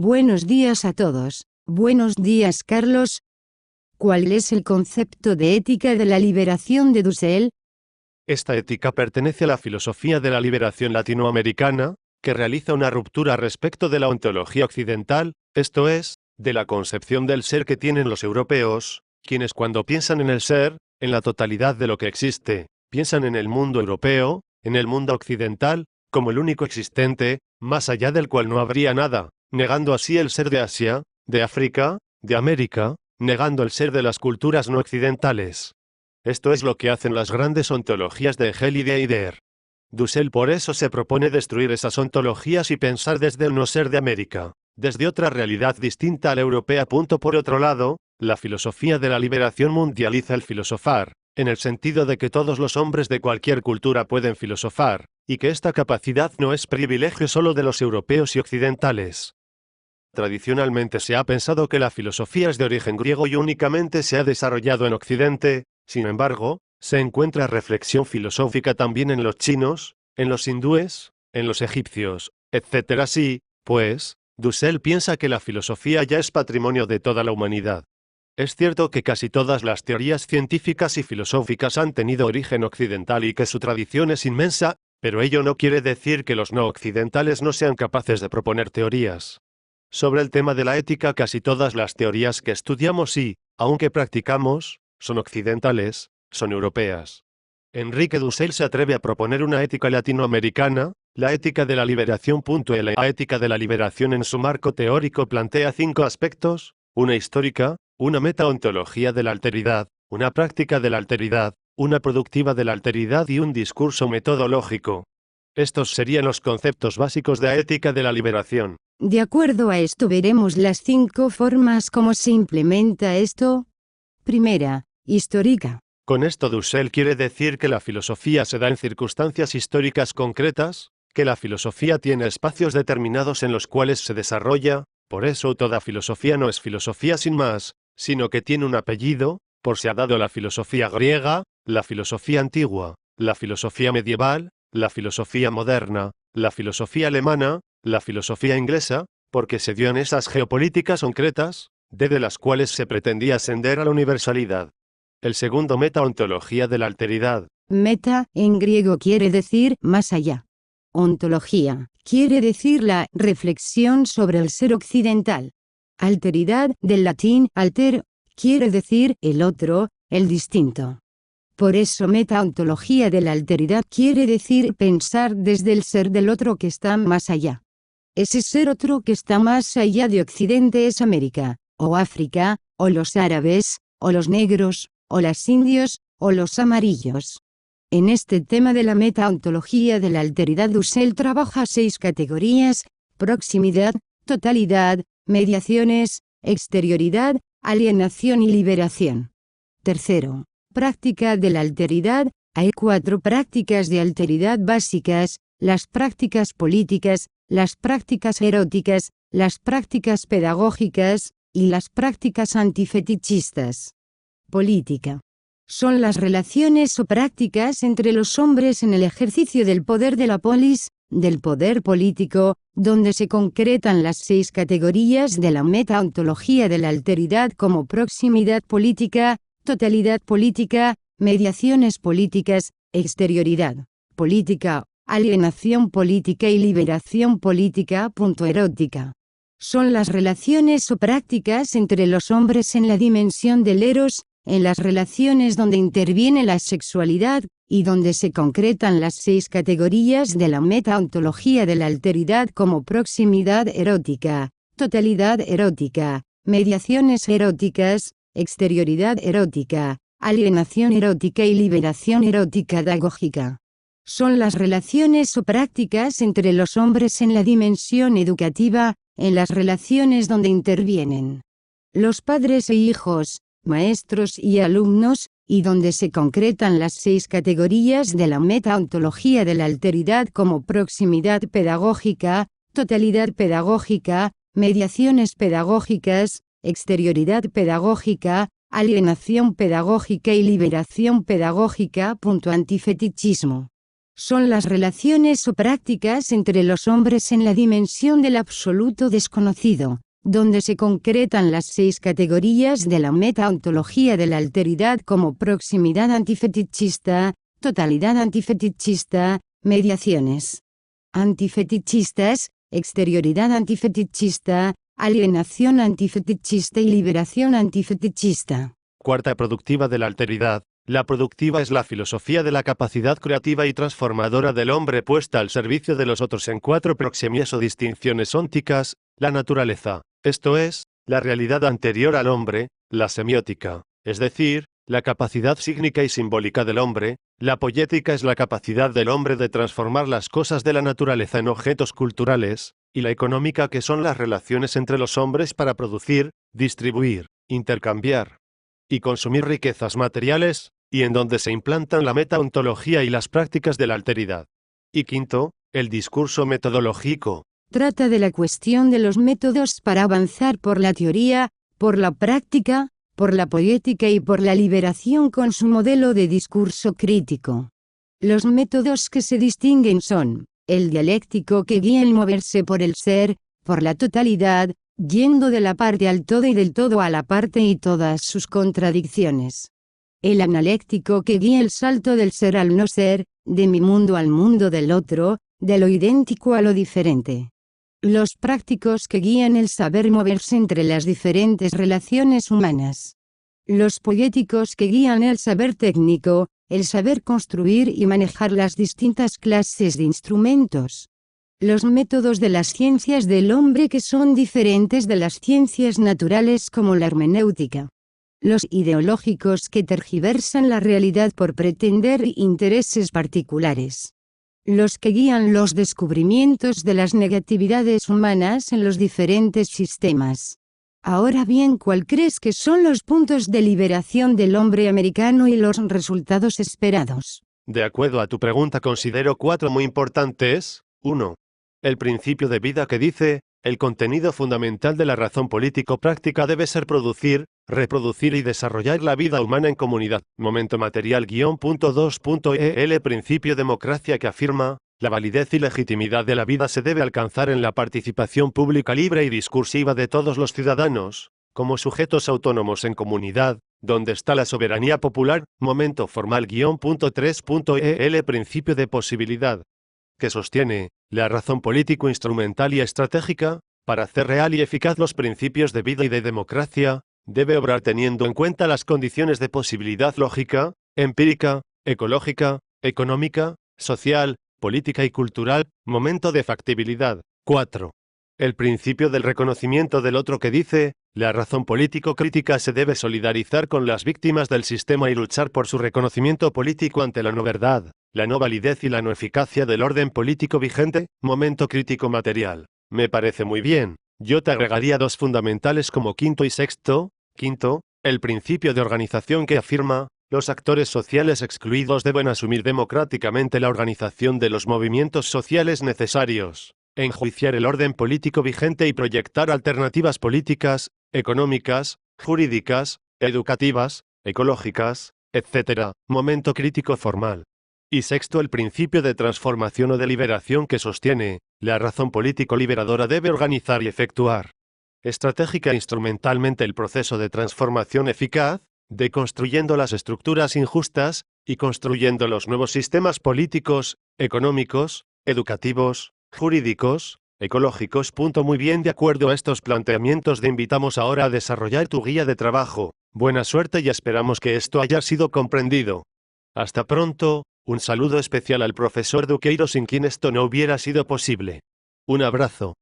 Buenos días a todos. Buenos días, Carlos. ¿Cuál es el concepto de ética de la liberación de Dussel? Esta ética pertenece a la filosofía de la liberación latinoamericana, que realiza una ruptura respecto de la ontología occidental, esto es, de la concepción del ser que tienen los europeos, quienes cuando piensan en el ser, en la totalidad de lo que existe, piensan en el mundo europeo, en el mundo occidental, como el único existente, más allá del cual no habría nada, negando así el ser de Asia, de África, de América, negando el ser de las culturas no occidentales. Esto es lo que hacen las grandes ontologías de Hegel y de Heidegger. Dussel por eso se propone destruir esas ontologías y pensar desde el no ser de América, desde otra realidad distinta a la europea. Por otro lado, la filosofía de la liberación mundializa el filosofar, en el sentido de que todos los hombres de cualquier cultura pueden filosofar, y que esta capacidad no es privilegio solo de los europeos y occidentales. Tradicionalmente se ha pensado que la filosofía es de origen griego y únicamente se ha desarrollado en Occidente. Sin embargo, se encuentra reflexión filosófica también en los chinos, en los hindúes, en los egipcios, etc. Así, pues, Dussel piensa que la filosofía ya es patrimonio de toda la humanidad. Es cierto que casi todas las teorías científicas y filosóficas han tenido origen occidental y que su tradición es inmensa, pero ello no quiere decir que los no occidentales no sean capaces de proponer teorías. Sobre el tema de la ética, casi todas las teorías que estudiamos y, aunque practicamos, son occidentales, son europeas. Enrique Dussel se atreve a proponer una ética latinoamericana, la ética de la liberación. La ética de la liberación en su marco teórico plantea 5 aspectos: una histórica, una metaontología de la alteridad, una práctica de la alteridad, una productiva de la alteridad y un discurso metodológico. Estos serían los conceptos básicos de la ética de la liberación. De acuerdo a esto veremos las 5 formas como se implementa esto. Primera, histórica. Con esto Dussel quiere decir que la filosofía se da en circunstancias históricas concretas, que la filosofía tiene espacios determinados en los cuales se desarrolla, por eso toda filosofía no es filosofía sin más, sino que tiene un apellido, por se ha dado la filosofía griega, la filosofía antigua, la filosofía medieval, la filosofía moderna, la filosofía alemana, la filosofía inglesa, porque se dio en esas geopolíticas concretas, desde las cuales se pretendía ascender a la universalidad. El segundo, metaontología de la alteridad. Meta, en griego quiere decir más allá. Ontología, quiere decir la reflexión sobre el ser occidental. Alteridad, del latín alter, quiere decir el otro, el distinto. Por eso metaontología de la alteridad quiere decir pensar desde el ser del otro que está más allá. Ese ser otro que está más allá de Occidente es América, o África, o los árabes, o los negros, o los indios, o los amarillos. En este tema de la metaontología de la alteridad Dussel trabaja 6 categorías: proximidad, totalidad, mediaciones, exterioridad, alienación y liberación. Tercero, práctica de la alteridad. Hay 4 prácticas de alteridad básicas: las prácticas políticas, las prácticas eróticas, las prácticas pedagógicas, y las prácticas antifetichistas. Política. Son las relaciones o prácticas entre los hombres en el ejercicio del poder de la polis, del poder político, donde se concretan las 6 categorías de la metaontología de la alteridad como proximidad política, totalidad política, mediaciones políticas, exterioridad política, alienación política y liberación política. Erótica. Son las relaciones o prácticas entre los hombres en la dimensión del eros, en las relaciones donde interviene la sexualidad, y donde se concretan las 6 categorías de la metaontología de la alteridad como proximidad erótica, totalidad erótica, mediaciones eróticas, exterioridad erótica, alienación erótica y liberación erótica pedagógica. Son las relaciones o prácticas entre los hombres en la dimensión educativa, en las relaciones donde intervienen los padres e hijos, maestros y alumnos, y donde se concretan las 6 categorías de la metaontología de la alteridad como proximidad pedagógica, totalidad pedagógica, mediaciones pedagógicas, exterioridad pedagógica, alienación pedagógica y liberación pedagógica. Antifetichismo. son las relaciones o prácticas entre los hombres en la dimensión del absoluto desconocido, donde se concretan las 6 categorías de la meta-ontología de la alteridad como proximidad antifetichista, totalidad antifetichista, mediaciones antifetichistas, exterioridad antifetichista, alienación antifetichista y liberación antifetichista. Cuarta productiva de la alteridad. La productiva es la filosofía de la capacidad creativa y transformadora del hombre puesta al servicio de los otros en 4 proxemias o distinciones ónticas: la naturaleza, esto es, la realidad anterior al hombre; la semiótica, es decir, la capacidad sígnica y simbólica del hombre; la poética es la capacidad del hombre de transformar las cosas de la naturaleza en objetos culturales; y la económica, que son las relaciones entre los hombres para producir, distribuir, intercambiar y consumir riquezas materiales, y en donde se implantan la metaontología y las prácticas de la alteridad. Y quinto, el discurso metodológico. Trata de la cuestión de los métodos para avanzar por la teoría, por la práctica, por la poética y por la liberación con su modelo de discurso crítico. Los métodos que se distinguen son: el dialéctico, que guía el moverse por el ser, por la totalidad, yendo de la parte al todo y del todo a la parte y todas sus contradicciones; el analéctico, que guía el salto del ser al no ser, de mi mundo al mundo del otro, de lo idéntico a lo diferente; los prácticos, que guían el saber moverse entre las diferentes relaciones humanas; los poéticos, que guían el saber técnico, el saber construir y manejar las distintas clases de instrumentos; los métodos de las ciencias del hombre, que son diferentes de las ciencias naturales como la hermenéutica; los ideológicos, que tergiversan la realidad por pretender intereses particulares; los que guían los descubrimientos de las negatividades humanas en los diferentes sistemas. Ahora bien, ¿cuál crees que son los puntos de liberación del hombre americano y los resultados esperados? De acuerdo a tu pregunta, considero 4 muy importantes. 1. El principio de vida, que dice: el contenido fundamental de la razón político-práctica debe ser producir, reproducir y desarrollar la vida humana en comunidad. Momento material -2.el principio democracia, que afirma: la validez y legitimidad de la vida se debe alcanzar en la participación pública libre y discursiva de todos los ciudadanos, como sujetos autónomos en comunidad, donde está la soberanía popular. Momento formal -3.el principio de posibilidad, que sostiene: la razón político-instrumental y estratégica, para hacer real y eficaz los principios de vida y de democracia, debe obrar teniendo en cuenta las condiciones de posibilidad lógica, empírica, ecológica, económica, social, política y cultural. Momento de factibilidad. 4. El principio del reconocimiento del otro, que dice: la razón político-crítica se debe solidarizar con las víctimas del sistema y luchar por su reconocimiento político ante la no verdad, la no validez y la no eficacia del orden político vigente. Momento crítico material. Me parece muy bien. Yo te agregaría 2 fundamentales como quinto y sexto. Quinto, el principio de organización, que afirma: los actores sociales excluidos deben asumir democráticamente la organización de los movimientos sociales necesarios, enjuiciar el orden político vigente y proyectar alternativas políticas, económicas, jurídicas, educativas, ecológicas, etc. Momento crítico formal. Y sexto, el principio de transformación o de liberación, que sostiene: la razón político-liberadora debe organizar y efectuar estratégica e instrumentalmente el proceso de transformación eficaz, deconstruyendo las estructuras injustas, y construyendo los nuevos sistemas políticos, económicos, educativos, jurídicos, ecológicos. Muy bien, de acuerdo a estos planteamientos te invitamos ahora a desarrollar tu guía de trabajo. Buena suerte y esperamos que esto haya sido comprendido. Hasta pronto. Un saludo especial al profesor Duqueiro, sin quien esto no hubiera sido posible. Un abrazo.